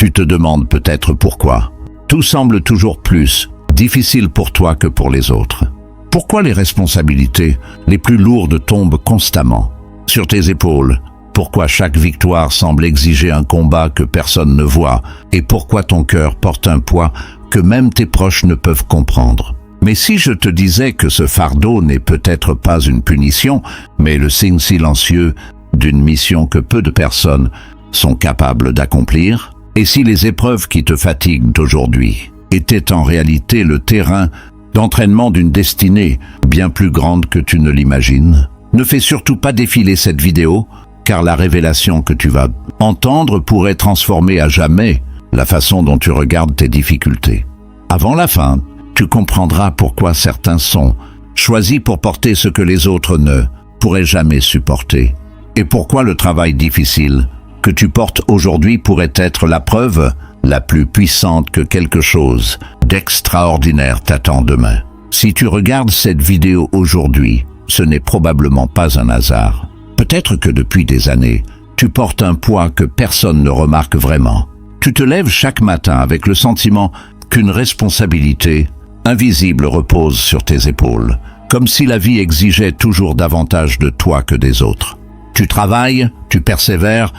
Tu te demandes peut-être pourquoi. Tout semble toujours plus difficile pour toi que pour les autres. Pourquoi les responsabilités les plus lourdes tombent constamment sur tes épaules? Pourquoi chaque victoire semble exiger un combat que personne ne voit? Et pourquoi ton cœur porte un poids que même tes proches ne peuvent comprendre? Mais si je te disais que ce fardeau n'est peut-être pas une punition, mais le signe silencieux d'une mission que peu de personnes sont capables d'accomplir? Et si les épreuves qui te fatiguent aujourd'hui étaient en réalité le terrain d'entraînement d'une destinée bien plus grande que tu ne l'imagines? Ne fais surtout pas défiler cette vidéo, car la révélation que tu vas entendre pourrait transformer à jamais la façon dont tu regardes tes difficultés. Avant la fin, tu comprendras pourquoi certains sont choisis pour porter ce que les autres ne pourraient jamais supporter, et pourquoi le travail difficile que tu portes aujourd'hui pourrait être la preuve la plus puissante que quelque chose d'extraordinaire t'attend demain. Si tu regardes cette vidéo aujourd'hui, ce n'est probablement pas un hasard. Peut-être que depuis des années, tu portes un poids que personne ne remarque vraiment. Tu te lèves chaque matin avec le sentiment qu'une responsabilité invisible repose sur tes épaules, comme si la vie exigeait toujours davantage de toi que des autres. Tu travailles, tu persévères,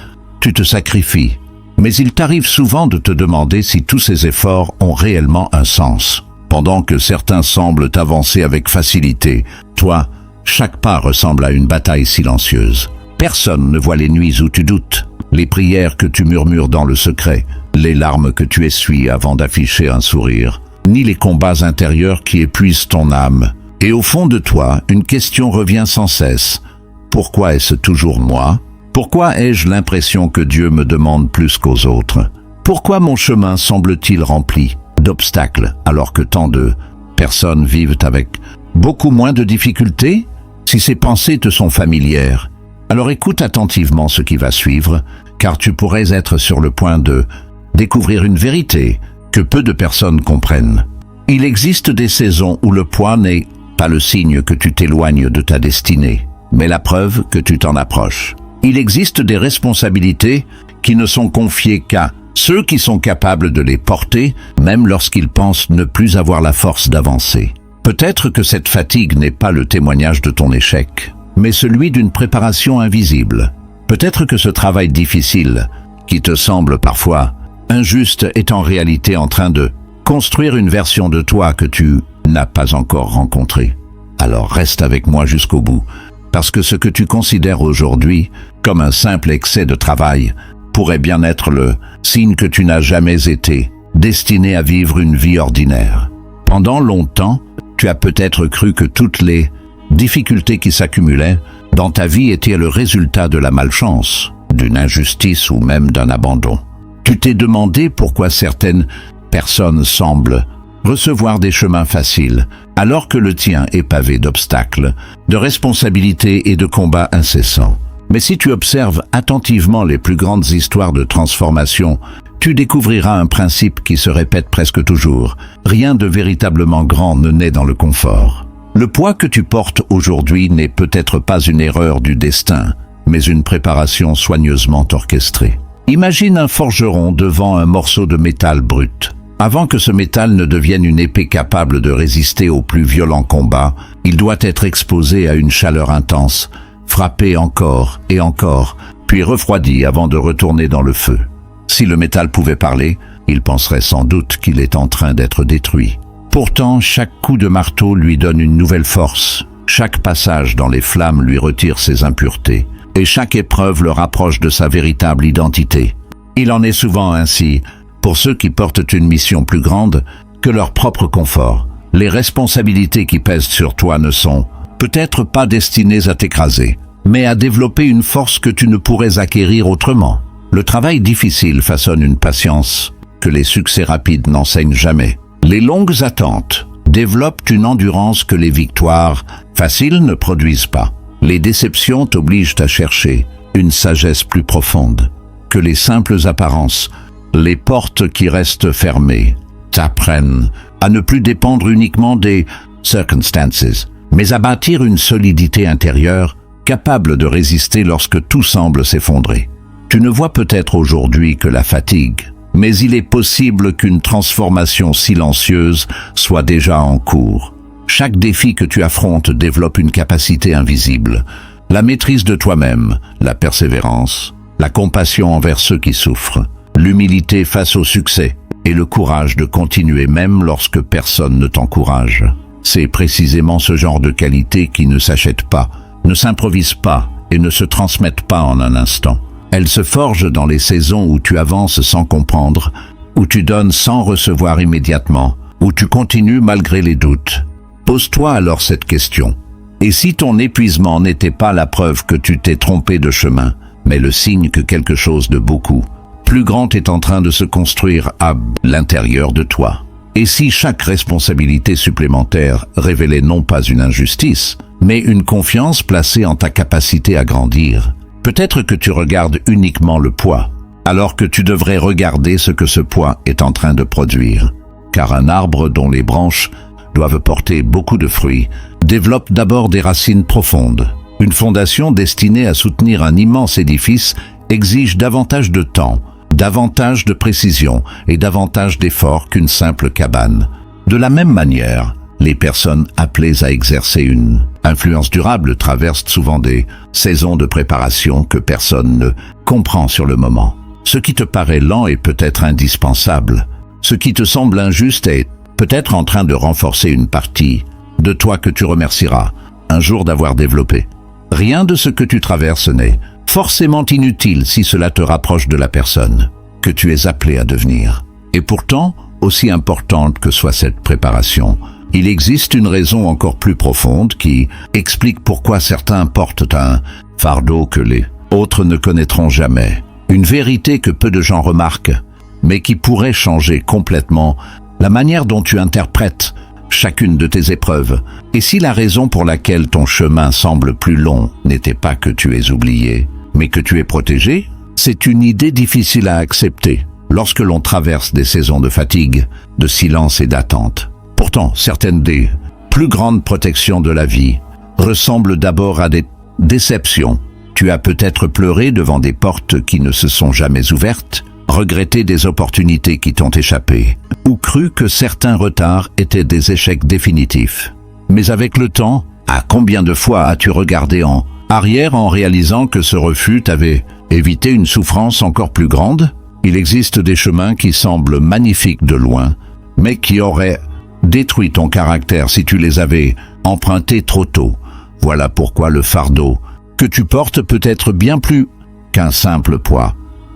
tu te sacrifies. Mais il t'arrive souvent de te demander si tous ces efforts ont réellement un sens. Pendant que certains semblent avancer avec facilité, toi, chaque pas ressemble à une bataille silencieuse. Personne ne voit les nuits où tu doutes, les prières que tu murmures dans le secret, les larmes que tu essuies avant d'afficher un sourire, ni les combats intérieurs qui épuisent ton âme. Et au fond de toi, une question revient sans cesse. Pourquoi est-ce toujours moi? Pourquoi ai-je l'impression que Dieu me demande plus qu'aux autres? Pourquoi mon chemin semble-t-il rempli d'obstacles alors que tant de personnes vivent avec beaucoup moins de difficultés? Si ces pensées te sont familières, alors écoute attentivement ce qui va suivre, car tu pourrais être sur le point de découvrir une vérité que peu de personnes comprennent. Il existe des saisons où le poids n'est pas le signe que tu t'éloignes de ta destinée, mais la preuve que tu t'en approches. Il existe des responsabilités qui ne sont confiées qu'à ceux qui sont capables de les porter, même lorsqu'ils pensent ne plus avoir la force d'avancer. Peut-être que cette fatigue n'est pas le témoignage de ton échec, mais celui d'une préparation invisible. Peut-être que ce travail difficile, qui te semble parfois injuste, est en réalité en train de construire une version de toi que tu n'as pas encore rencontrée. Alors reste avec moi jusqu'au bout, parce que ce que tu considères aujourd'hui comme un simple excès de travail pourrait bien être le signe que tu n'as jamais été destiné à vivre une vie ordinaire. Pendant longtemps, tu as peut-être cru que toutes les difficultés qui s'accumulaient dans ta vie étaient le résultat de la malchance, d'une injustice ou même d'un abandon. Tu t'es demandé pourquoi certaines personnes semblent recevoir des chemins faciles, alors que le tien est pavé d'obstacles, de responsabilités et de combats incessants. Mais si tu observes attentivement les plus grandes histoires de transformation, tu découvriras un principe qui se répète presque toujours. Rien de véritablement grand ne naît dans le confort. Le poids que tu portes aujourd'hui n'est peut-être pas une erreur du destin, mais une préparation soigneusement orchestrée. Imagine un forgeron devant un morceau de métal brut. Avant que ce métal ne devienne une épée capable de résister aux plus violents combats, il doit être exposé à une chaleur intense, frappé encore et encore, puis refroidi avant de retourner dans le feu. Si le métal pouvait parler, il penserait sans doute qu'il est en train d'être détruit. Pourtant, chaque coup de marteau lui donne une nouvelle force, chaque passage dans les flammes lui retire ses impuretés, et chaque épreuve le rapproche de sa véritable identité. Il en est souvent ainsi pour ceux qui portent une mission plus grande que leur propre confort. Les responsabilités qui pèsent sur toi ne sont peut-être pas destinées à t'écraser, mais à développer une force que tu ne pourrais acquérir autrement. Le travail difficile façonne une patience que les succès rapides n'enseignent jamais. Les longues attentes développent une endurance que les victoires faciles ne produisent pas. Les déceptions t'obligent à chercher une sagesse plus profonde que les simples apparences. Les portes qui restent fermées t'apprennent à ne plus dépendre uniquement des circumstances, mais à bâtir une solidité intérieure capable de résister lorsque tout semble s'effondrer. Tu ne vois peut-être aujourd'hui que la fatigue mais il est possible qu'une transformation silencieuse soit déjà en cours. Chaque défi que tu affrontes développe une capacité invisible. La maîtrise de toi-même, la persévérance, la compassion envers ceux qui souffrent, l'humilité face au succès et le courage de continuer même lorsque personne ne t'encourage. C'est précisément ce genre de qualité qui ne s'achète pas, ne s'improvise pas et ne se transmettent pas en un instant. Elles se forgent dans les saisons où tu avances sans comprendre, où tu donnes sans recevoir immédiatement, où tu continues malgré les doutes. Pose-toi alors cette question. Et si ton épuisement n'était pas la preuve que tu t'es trompé de chemin, mais le signe que quelque chose de beaucoup plus grand est en train de se construire à l'intérieur de toi? Et si chaque responsabilité supplémentaire révélait non pas une injustice, mais une confiance placée en ta capacité à grandir? Peut-être que tu regardes uniquement le poids, alors que tu devrais regarder ce que ce poids est en train de produire. Car un arbre dont les branches doivent porter beaucoup de fruits développe d'abord des racines profondes. Une fondation destinée à soutenir un immense édifice exige davantage de temps, davantage de précision et davantage d'efforts qu'une simple cabane. De la même manière, les personnes appelées à exercer une influence durable traversent souvent des saisons de préparation que personne ne comprend sur le moment. Ce qui te paraît lent est peut-être indispensable. Ce qui te semble injuste est peut-être en train de renforcer une partie de toi que tu remercieras un jour d'avoir développé. Rien de ce que tu traverses n'est forcément inutile si cela te rapproche de la personne que tu es appelé à devenir. Et pourtant, aussi importante que soit cette préparation, il existe une raison encore plus profonde qui explique pourquoi certains portent un fardeau que les autres ne connaîtront jamais. Une vérité que peu de gens remarquent, mais qui pourrait changer complètement la manière dont tu interprètes chacune de tes épreuves. Et si la raison pour laquelle ton chemin semble plus long n'était pas que tu es oublié, mais que tu es protégé, c'est une idée difficile à accepter lorsque l'on traverse des saisons de fatigue, de silence et d'attente. Pourtant, certaines des plus grandes protections de la vie ressemblent d'abord à des déceptions. Tu as peut-être pleuré devant des portes qui ne se sont jamais ouvertes, regretté des opportunités qui t'ont échappé, ou cru que certains retards étaient des échecs définitifs. Mais avec le temps, à combien de fois as-tu regardé en arrière en réalisant que ce refus t'avait évité une souffrance encore plus grande? Il existe des chemins qui semblent magnifiques de loin, mais qui auraient détruit ton caractère si tu les avais empruntés trop tôt. Voilà pourquoi le fardeau que tu portes peut être bien plus qu'un simple poids.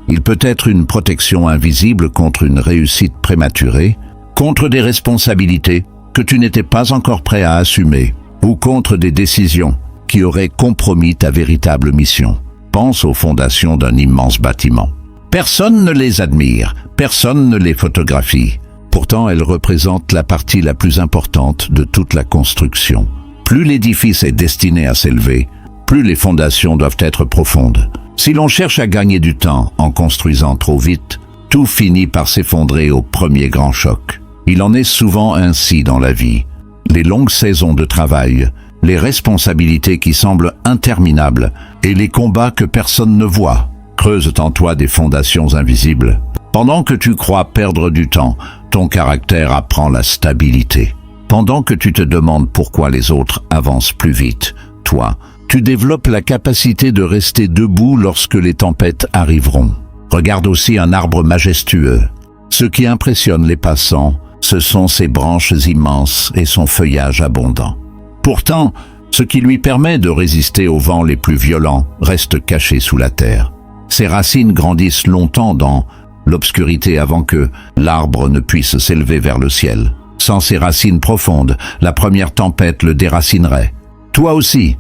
Il peut être une protection invisible contre une réussite prématurée, contre des responsabilités que tu n'étais pas encore prêt à assumer, ou contre des décisions qui auraient compromis ta véritable mission. Pense aux fondations d'un immense bâtiment. Personne ne les admire, personne ne les photographie. Pourtant, elles représentent la partie la plus importante de toute la construction. Plus l'édifice est destiné à s'élever, plus les fondations doivent être profondes. Si l'on cherche à gagner du temps en construisant trop vite, tout finit par s'effondrer au premier grand choc. Il en est souvent ainsi dans la vie. Les longues saisons de travail, les responsabilités qui semblent interminables et les combats que personne ne voit creusent en toi des fondations invisibles. Pendant que tu crois perdre du temps, ton caractère apprend la stabilité. Pendant que tu te demandes pourquoi les autres avancent plus vite, toi, tu développes la capacité de rester debout lorsque les tempêtes arriveront. Regarde aussi un arbre majestueux. Ce qui impressionne les passants, ce sont ses branches immenses et son feuillage abondant. Pourtant, ce qui lui permet de résister aux vents les plus violents reste caché sous la terre. Ses racines grandissent longtemps dans l'obscurité avant que l'arbre ne puisse s'élever vers le ciel. Sans ses racines profondes, la première tempête le déracinerait. Toi aussi,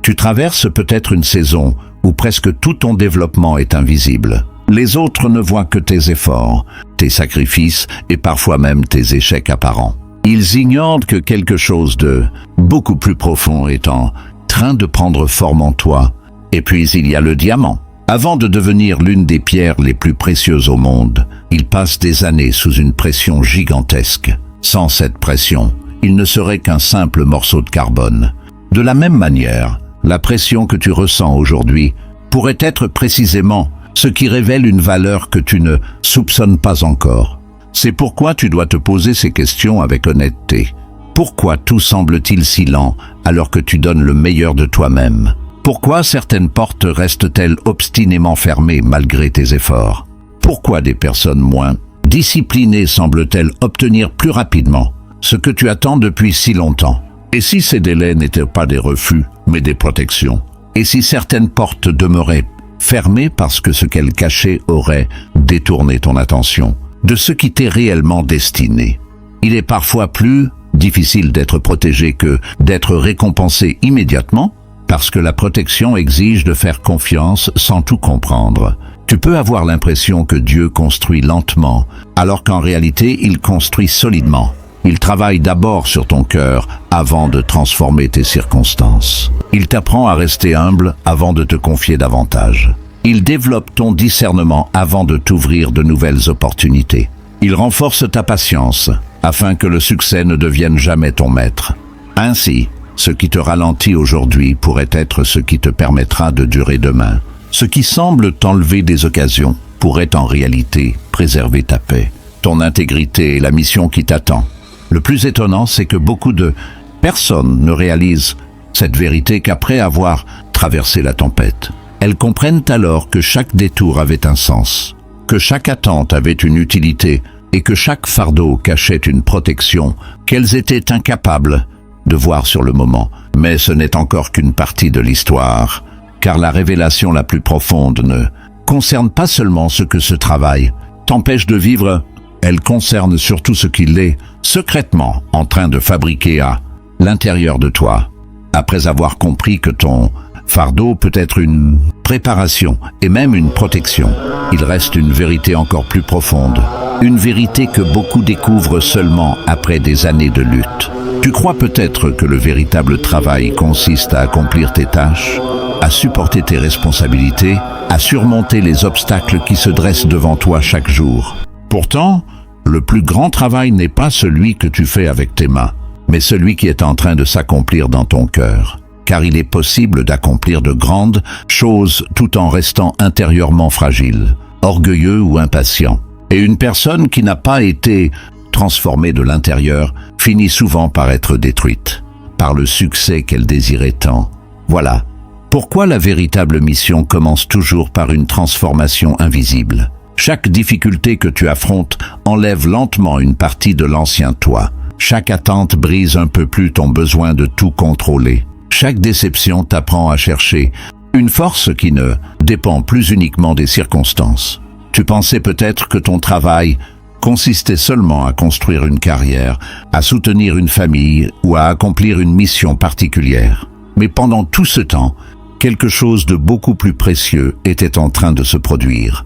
tu traverses peut-être une saison où presque tout ton développement est invisible. Les autres ne voient que tes efforts, tes sacrifices et parfois même tes échecs apparents. Ils ignorent que quelque chose de beaucoup plus profond est en train de prendre forme en toi. Et puis il y a le diamant. Avant de devenir l'une des pierres les plus précieuses au monde, il passe des années sous une pression gigantesque. Sans cette pression, il ne serait qu'un simple morceau de carbone. De la même manière, la pression que tu ressens aujourd'hui pourrait être précisément ce qui révèle une valeur que tu ne soupçonnes pas encore. C'est pourquoi tu dois te poser ces questions avec honnêteté. Pourquoi tout semble-t-il si lent alors que tu donnes le meilleur de toi-même? Pourquoi certaines portes restent-elles obstinément fermées malgré tes efforts? Pourquoi des personnes moins disciplinées semblent-elles obtenir plus rapidement ce que tu attends depuis si longtemps? Et si ces délais n'étaient pas des refus, mais des protections? Et si certaines portes demeuraient fermées parce que ce qu'elles cachaient aurait détourné ton attention de ce qui t'est réellement destiné? Il est parfois plus difficile d'être protégé que d'être récompensé immédiatement, parce que la protection exige de faire confiance sans tout comprendre. Tu peux avoir l'impression que Dieu construit lentement, alors qu'en réalité, il construit solidement. Il travaille d'abord sur ton cœur avant de transformer tes circonstances. Il t'apprend à rester humble avant de te confier davantage. Il développe ton discernement avant de t'ouvrir de nouvelles opportunités. Il renforce ta patience afin que le succès ne devienne jamais ton maître. Ainsi, ce qui te ralentit aujourd'hui pourrait être ce qui te permettra de durer demain. Ce qui semble t'enlever des occasions pourrait en réalité préserver ta paix, ton intégrité et la mission qui t'attend. Le plus étonnant, c'est que beaucoup de personnes ne réalisent cette vérité qu'après avoir traversé la tempête. Elles comprennent alors que chaque détour avait un sens, que chaque attente avait une utilité et que chaque fardeau cachait une protection qu'elles étaient incapables de voir sur le moment. Mais ce n'est encore qu'une partie de l'histoire, car la révélation la plus profonde ne concerne pas seulement ce que ce travail t'empêche de vivre, elle concerne surtout ce qu'il est secrètement en train de fabriquer à l'intérieur de toi. Après avoir compris que ton fardeau peut être une préparation et même une protection, il reste une vérité encore plus profonde, une vérité que beaucoup découvrent seulement après des années de lutte. Tu crois peut-être que le véritable travail consiste à accomplir tes tâches, à supporter tes responsabilités, à surmonter les obstacles qui se dressent devant toi chaque jour. Pourtant, le plus grand travail n'est pas celui que tu fais avec tes mains, mais celui qui est en train de s'accomplir dans ton cœur. Car il est possible d'accomplir de grandes choses tout en restant intérieurement fragile, orgueilleux ou impatient. Et une personne qui n'a pas été transformée de l'intérieur finit souvent par être détruite par le succès qu'elle désirait tant. Voilà pourquoi la véritable mission commence toujours par une transformation invisible. Chaque difficulté que tu affrontes enlève lentement une partie de l'ancien toi. Chaque attente brise un peu plus ton besoin de tout contrôler. Chaque déception t'apprend à chercher une force qui ne dépend plus uniquement des circonstances. Tu pensais peut-être que ton travail consistait seulement à construire une carrière, à soutenir une famille ou à accomplir une mission particulière. Mais pendant tout ce temps, quelque chose de beaucoup plus précieux était en train de se produire.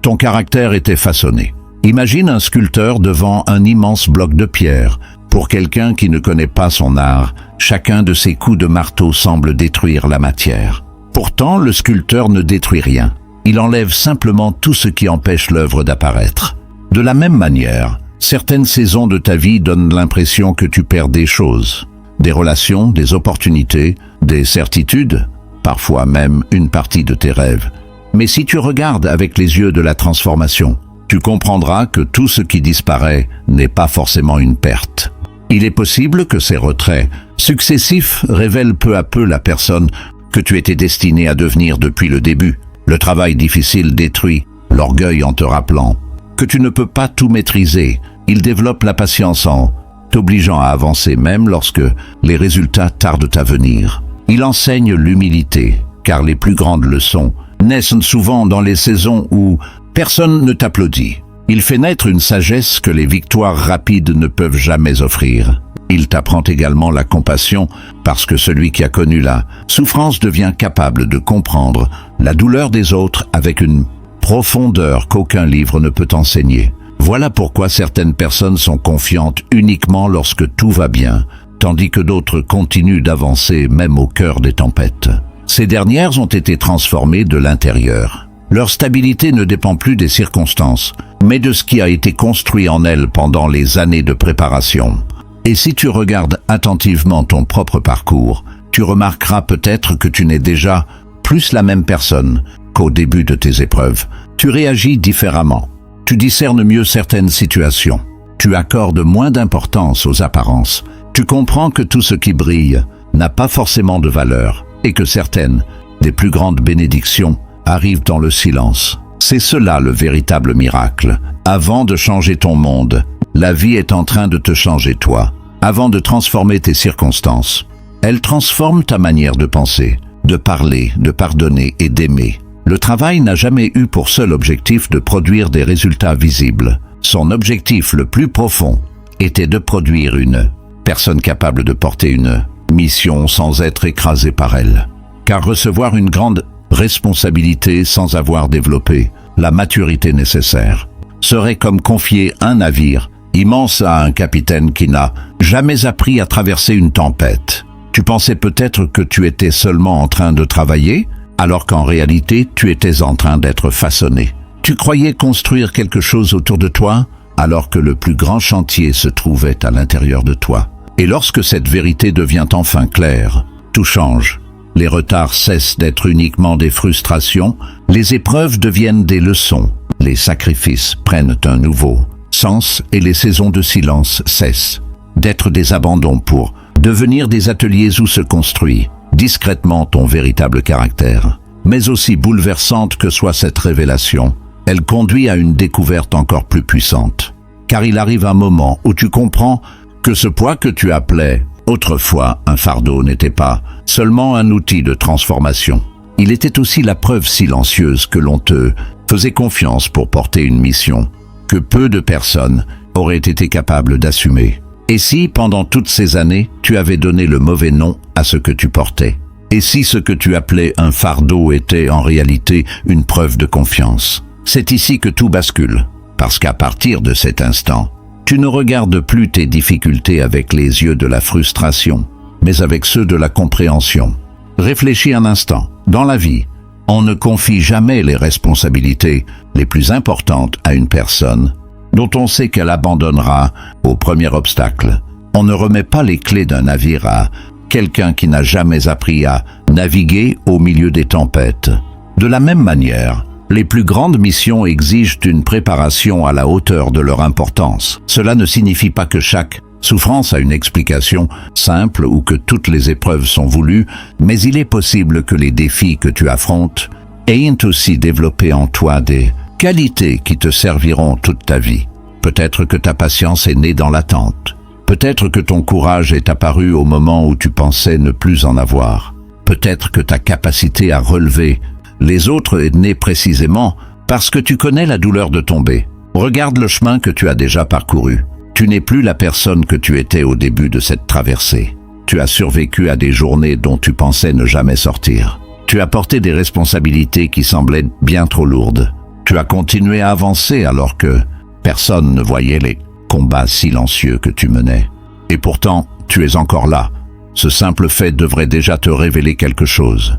Ton caractère était façonné. Imagine un sculpteur devant un immense bloc de pierre. Pour quelqu'un qui ne connaît pas son art, chacun de ses coups de marteau semble détruire la matière. Pourtant, le sculpteur ne détruit rien. Il enlève simplement tout ce qui empêche l'œuvre d'apparaître. De la même manière, certaines saisons de ta vie donnent l'impression que tu perds des choses. Des relations, des opportunités, des certitudes, parfois même une partie de tes rêves. Mais si tu regardes avec les yeux de la transformation, tu comprendras que tout ce qui disparaît n'est pas forcément une perte. Il est possible que ces retraits successifs révèlent peu à peu la personne que tu étais destiné à devenir depuis le début. Le travail difficile détruit l'orgueil en te rappelant que tu ne peux pas tout maîtriser. Il développe la patience en t'obligeant à avancer même lorsque les résultats tardent à venir. Il enseigne l'humilité, car les plus grandes leçons naissent souvent dans les saisons où personne ne t'applaudit. Il fait naître une sagesse que les victoires rapides ne peuvent jamais offrir. Il t'apprend également la compassion, parce que celui qui a connu la souffrance devient capable de comprendre la douleur des autres avec une profondeur qu'aucun livre ne peut enseigner. Voilà pourquoi certaines personnes sont confiantes uniquement lorsque tout va bien, tandis que d'autres continuent d'avancer même au cœur des tempêtes. Ces dernières ont été transformées de l'intérieur. Leur stabilité ne dépend plus des circonstances, mais de ce qui a été construit en elles pendant les années de préparation. Et si tu regardes attentivement ton propre parcours, tu remarqueras peut-être que tu n'es déjà plus la même personne qu'au début de tes épreuves. Tu réagis différemment. Tu discernes mieux certaines situations. Tu accordes moins d'importance aux apparences. Tu comprends que tout ce qui brille n'a pas forcément de valeur et que certaines des plus grandes bénédictions arrivent dans le silence. C'est cela le véritable miracle. Avant de changer ton monde, la vie est en train de te changer toi. Avant de transformer tes circonstances, elle transforme ta manière de penser, de parler, de pardonner et d'aimer. Le travail n'a jamais eu pour seul objectif de produire des résultats visibles. Son objectif le plus profond était de produire une personne capable de porter une mission sans être écrasée par elle. Car recevoir une grande responsabilité sans avoir développé la maturité nécessaire serait comme confier un navire immense à un capitaine qui n'a jamais appris à traverser une tempête. Tu pensais peut-être que tu étais seulement en train de travailler, alors qu'en réalité, tu étais en train d'être façonné. Tu croyais construire quelque chose autour de toi, alors que le plus grand chantier se trouvait à l'intérieur de toi. Et lorsque cette vérité devient enfin claire, tout change. Les retards cessent d'être uniquement des frustrations, les épreuves deviennent des leçons, les sacrifices prennent un nouveau sens et les saisons de silence cessent d'être des abandons pour devenir des ateliers où se construit discrètement ton véritable caractère. Mais aussi bouleversante que soit cette révélation, elle conduit à une découverte encore plus puissante. Car il arrive un moment où tu comprends que ce poids que tu appelais autrefois un fardeau n'était pas seulement un outil de transformation. Il était aussi la preuve silencieuse que l'on te faisait confiance pour porter une mission que peu de personnes auraient été capables d'assumer. Et si, pendant toutes ces années, tu avais donné le mauvais nom à ce que tu portais? Et si ce que tu appelais un fardeau était en réalité une preuve de confiance? C'est ici que tout bascule, parce qu'à partir de cet instant, tu ne regardes plus tes difficultés avec les yeux de la frustration, mais avec ceux de la compréhension. Réfléchis un instant. Dans la vie, on ne confie jamais les responsabilités les plus importantes à une personne dont on sait qu'elle abandonnera au premier obstacle. On ne remet pas les clés d'un navire à quelqu'un qui n'a jamais appris à naviguer au milieu des tempêtes. De la même manière, les plus grandes missions exigent une préparation à la hauteur de leur importance. Cela ne signifie pas que chaque souffrance a une explication simple ou que toutes les épreuves sont voulues, mais il est possible que les défis que tu affrontes aient aussi développé en toi des qualités qui te serviront toute ta vie. Peut-être que ta patience est née dans l'attente. Peut-être que ton courage est apparu au moment où tu pensais ne plus en avoir. Peut-être que ta capacité à relever les autres est née précisément parce que tu connais la douleur de tomber. Regarde le chemin que tu as déjà parcouru. Tu n'es plus la personne que tu étais au début de cette traversée. Tu as survécu à des journées dont tu pensais ne jamais sortir. Tu as porté des responsabilités qui semblaient bien trop lourdes. Tu as continué à avancer alors que personne ne voyait les combats silencieux que tu menais. Et pourtant, tu es encore là. Ce simple fait devrait déjà te révéler quelque chose.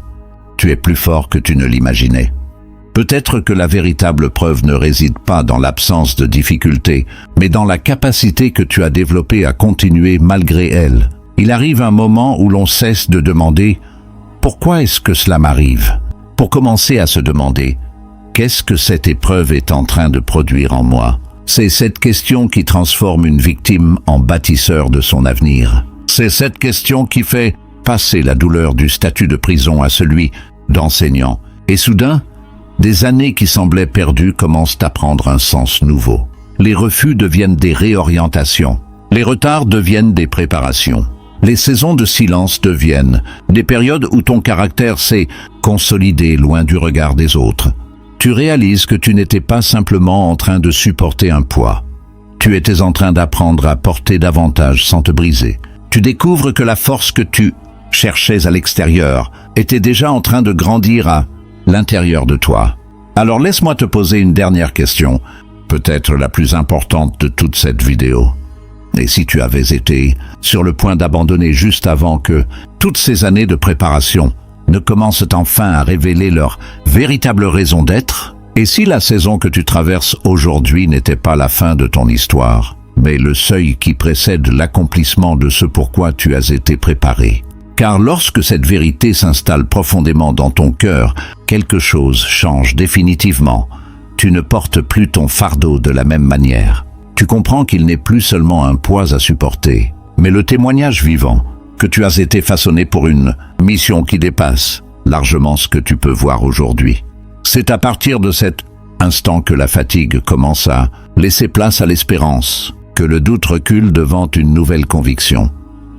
Tu es plus fort que tu ne l'imaginais. Peut-être que la véritable preuve ne réside pas dans l'absence de difficultés, mais dans la capacité que tu as développée à continuer malgré elles. Il arrive un moment où l'on cesse de demander « Pourquoi est-ce que cela m'arrive ?» pour commencer à se demander « Qu'est-ce que cette épreuve est en train de produire en moi ?» C'est cette question qui transforme une victime en bâtisseur de son avenir. C'est cette question qui fait passer la douleur du statut de prison à celui d'enseignant. Et soudain, des années qui semblaient perdues commencent à prendre un sens nouveau. Les refus deviennent des réorientations. Les retards deviennent des préparations. Les saisons de silence deviennent des périodes où ton caractère s'est consolidé loin du regard des autres. Tu réalises que tu n'étais pas simplement en train de supporter un poids. Tu étais en train d'apprendre à porter davantage sans te briser. Tu découvres que la force que tu cherchais à l'extérieur était déjà en train de grandir à l'intérieur de toi. Alors laisse-moi te poser une dernière question, peut-être la plus importante de toute cette vidéo. Et si tu avais été sur le point d'abandonner juste avant que toutes ces années de préparation ne commencent enfin à révéler leur véritable raison d'être? Et si la saison que tu traverses aujourd'hui n'était pas la fin de ton histoire, mais le seuil qui précède l'accomplissement de ce pourquoi tu as été préparé? Car lorsque cette vérité s'installe profondément dans ton cœur, quelque chose change définitivement. Tu ne portes plus ton fardeau de la même manière. Tu comprends qu'il n'est plus seulement un poids à supporter, mais le témoignage vivant que tu as été façonné pour une mission qui dépasse largement ce que tu peux voir aujourd'hui. C'est à partir de cet instant que la fatigue commence à laisser place à l'espérance, que le doute recule devant une nouvelle conviction,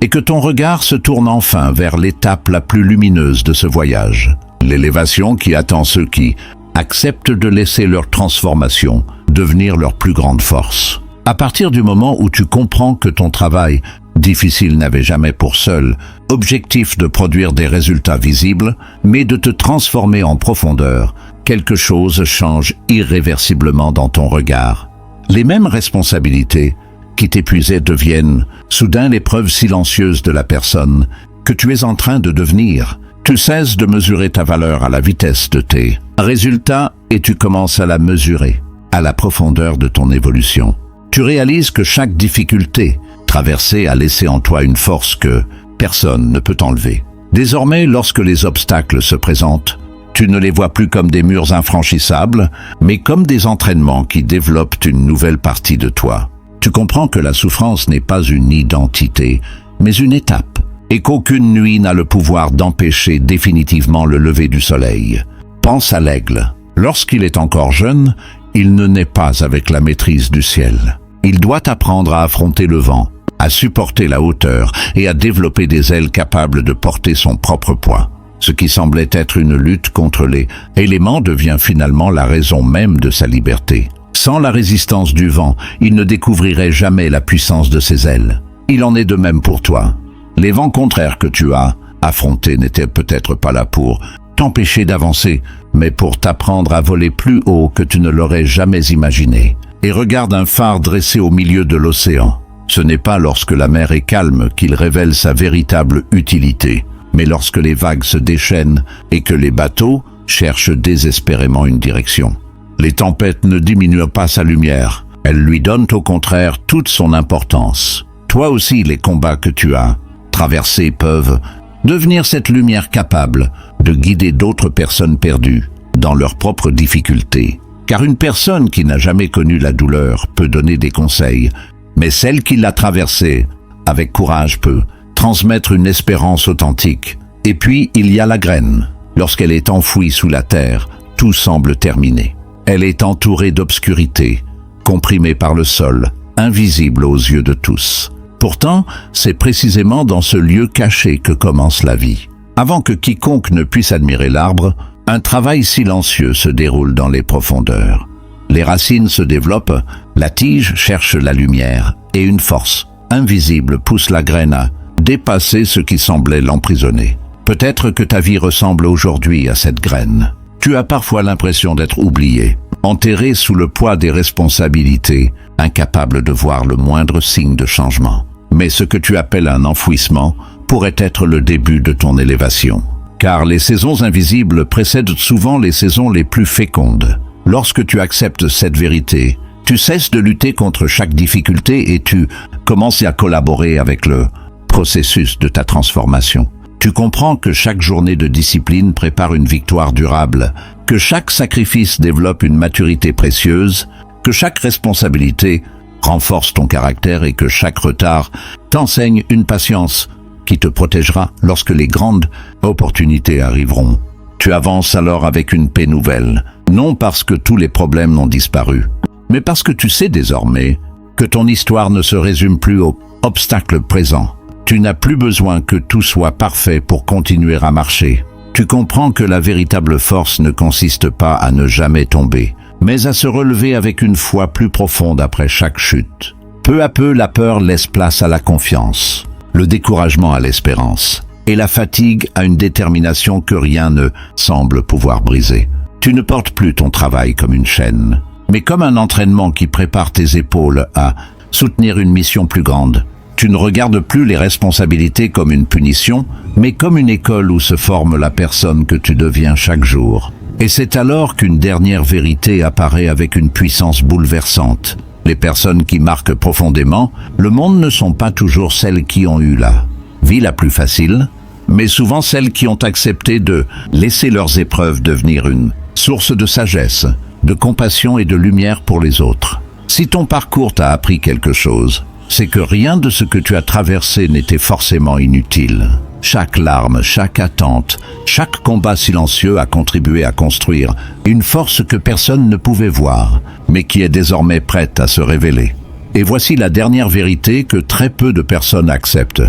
et que ton regard se tourne enfin vers l'étape la plus lumineuse de ce voyage, l'élévation qui attend ceux qui acceptent de laisser leur transformation devenir leur plus grande force. À partir du moment où tu comprends que ton travail difficile n'avait jamais pour seul objectif de produire des résultats visibles, mais de te transformer en profondeur, quelque chose change irréversiblement dans ton regard. Les mêmes responsabilités qui t'épuisaient deviennent soudain l'épreuve silencieuse de la personne que tu es en train de devenir. Tu cesses de mesurer ta valeur à la vitesse de tes résultats et tu commences à la mesurer à la profondeur de ton évolution. Tu réalises que chaque difficulté traversée a laissé en toi une force que personne ne peut enlever. Désormais, lorsque les obstacles se présentent, tu ne les vois plus comme des murs infranchissables, mais comme des entraînements qui développent une nouvelle partie de toi. Tu comprends que la souffrance n'est pas une identité, mais une étape, et qu'aucune nuit n'a le pouvoir d'empêcher définitivement le lever du soleil. Pense à l'aigle. Lorsqu'il est encore jeune, il ne naît pas avec la maîtrise du ciel. Il doit apprendre à affronter le vent, à supporter la hauteur et à développer des ailes capables de porter son propre poids. Ce qui semblait être une lutte contre les éléments devient finalement la raison même de sa liberté. Sans la résistance du vent, il ne découvrirait jamais la puissance de ses ailes. Il en est de même pour toi. Les vents contraires que tu as affrontés n'étaient peut-être pas là pour t'empêcher d'avancer, mais pour t'apprendre à voler plus haut que tu ne l'aurais jamais imaginé. Et regarde un phare dressé au milieu de l'océan. Ce n'est pas lorsque la mer est calme qu'il révèle sa véritable utilité, mais lorsque les vagues se déchaînent et que les bateaux cherchent désespérément une direction. Les tempêtes ne diminuent pas sa lumière, elles lui donnent au contraire toute son importance. Toi aussi, les combats que tu as traversés peuvent devenir cette lumière capable de guider d'autres personnes perdues dans leurs propres difficultés. Car une personne qui n'a jamais connu la douleur peut donner des conseils, mais celle qui l'a traversée avec courage peut transmettre une espérance authentique. Et puis, il y a la graine. Lorsqu'elle est enfouie sous la terre, tout semble terminé. Elle est entourée d'obscurité, comprimée par le sol, invisible aux yeux de tous. Pourtant, c'est précisément dans ce lieu caché que commence la vie. Avant que quiconque ne puisse admirer l'arbre, un travail silencieux se déroule dans les profondeurs. Les racines se développent, la tige cherche la lumière, et une force invisible pousse la graine à dépasser ce qui semblait l'emprisonner. Peut-être que ta vie ressemble aujourd'hui à cette graine. Tu as parfois l'impression d'être oublié, enterré sous le poids des responsabilités, incapable de voir le moindre signe de changement. Mais ce que tu appelles un enfouissement pourrait être le début de ton élévation. Car les saisons invisibles précèdent souvent les saisons les plus fécondes. Lorsque tu acceptes cette vérité, tu cesses de lutter contre chaque difficulté et tu commences à collaborer avec le processus de ta transformation. Tu comprends que chaque journée de discipline prépare une victoire durable, que chaque sacrifice développe une maturité précieuse, que chaque responsabilité renforce ton caractère et que chaque retard t'enseigne une patience qui te protégera lorsque les grandes opportunités arriveront. Tu avances alors avec une paix nouvelle, non parce que tous les problèmes ont disparu, mais parce que tu sais désormais que ton histoire ne se résume plus aux obstacles présents. Tu n'as plus besoin que tout soit parfait pour continuer à marcher. Tu comprends que la véritable force ne consiste pas à ne jamais tomber, mais à se relever avec une foi plus profonde après chaque chute. Peu à peu, la peur laisse place à la confiance, le découragement à l'espérance, et la fatigue à une détermination que rien ne semble pouvoir briser. Tu ne portes plus ton travail comme une chaîne, mais comme un entraînement qui prépare tes épaules à soutenir une mission plus grande. Tu ne regardes plus les responsabilités comme une punition, mais comme une école où se forme la personne que tu deviens chaque jour. Et c'est alors qu'une dernière vérité apparaît avec une puissance bouleversante. Les personnes qui marquent profondément le monde ne sont pas toujours celles qui ont eu la vie la plus facile, mais souvent celles qui ont accepté de laisser leurs épreuves devenir une source de sagesse, de compassion et de lumière pour les autres. Si ton parcours t'a appris quelque chose, c'est que rien de ce que tu as traversé n'était forcément inutile. Chaque larme, chaque attente, chaque combat silencieux a contribué à construire une force que personne ne pouvait voir, mais qui est désormais prête à se révéler. Et voici la dernière vérité que très peu de personnes acceptent.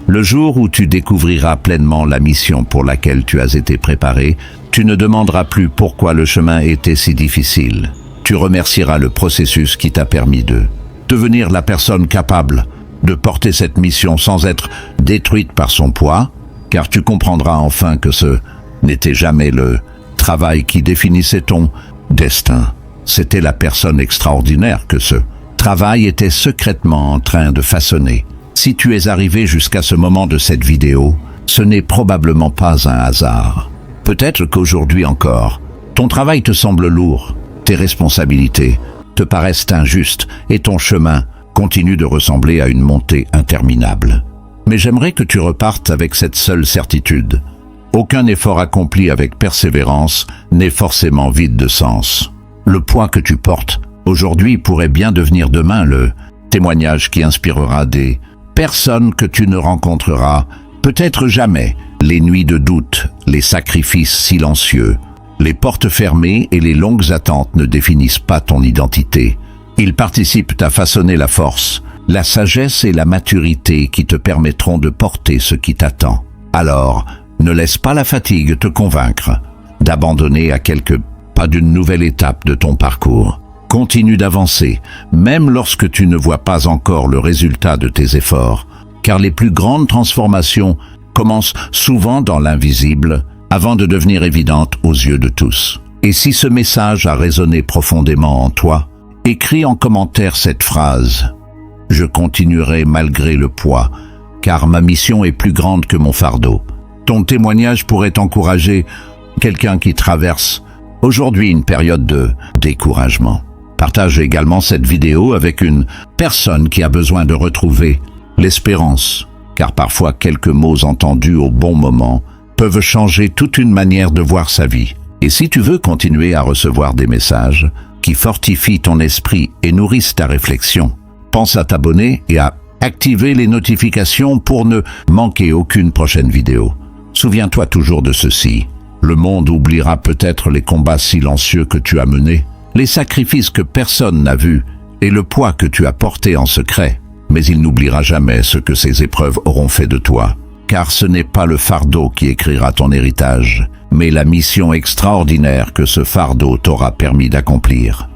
Le jour où tu découvriras pleinement la mission pour laquelle tu as été préparé, tu ne demanderas plus pourquoi le chemin était si difficile. Tu remercieras le processus qui t'a permis de devenir la personne capable de porter cette mission sans être détruite par son poids, car tu comprendras enfin que ce n'était jamais le travail qui définissait ton destin. C'était la personne extraordinaire que ce travail était secrètement en train de façonner. Si tu es arrivé jusqu'à ce moment de cette vidéo, ce n'est probablement pas un hasard. Peut-être qu'aujourd'hui encore, ton travail te semble lourd, tes responsabilités te paraissent injustes et ton chemin continue de ressembler à une montée interminable. Mais j'aimerais que tu repartes avec cette seule certitude. Aucun effort accompli avec persévérance n'est forcément vide de sens. Le poids que tu portes aujourd'hui pourrait bien devenir demain le témoignage qui inspirera des personnes que tu ne rencontreras peut-être jamais. Les nuits de doute, les sacrifices silencieux, les portes fermées et les longues attentes ne définissent pas ton identité. Ils participent à façonner la force, la sagesse et la maturité qui te permettront de porter ce qui t'attend. Alors, ne laisse pas la fatigue te convaincre d'abandonner à quelques pas d'une nouvelle étape de ton parcours. Continue d'avancer, même lorsque tu ne vois pas encore le résultat de tes efforts, car les plus grandes transformations commencent souvent dans l'invisible avant de devenir évidentes aux yeux de tous. Et si ce message a résonné profondément en toi, écris en commentaire cette phrase: « Je continuerai malgré le poids, car ma mission est plus grande que mon fardeau. » Ton témoignage pourrait encourager quelqu'un qui traverse aujourd'hui une période de découragement. Partage également cette vidéo avec une personne qui a besoin de retrouver l'espérance, car parfois quelques mots entendus au bon moment peuvent changer toute une manière de voir sa vie. Et si tu veux continuer à recevoir des messages qui fortifient ton esprit et nourrissent ta réflexion, pense à t'abonner et à activer les notifications pour ne manquer aucune prochaine vidéo. Souviens-toi toujours de ceci: le monde oubliera peut-être les combats silencieux que tu as menés, les sacrifices que personne n'a vus et le poids que tu as porté en secret, mais il n'oubliera jamais ce que ces épreuves auront fait de toi. Car ce n'est pas le fardeau qui écrira ton héritage, mais la mission extraordinaire que ce fardeau t'aura permis d'accomplir.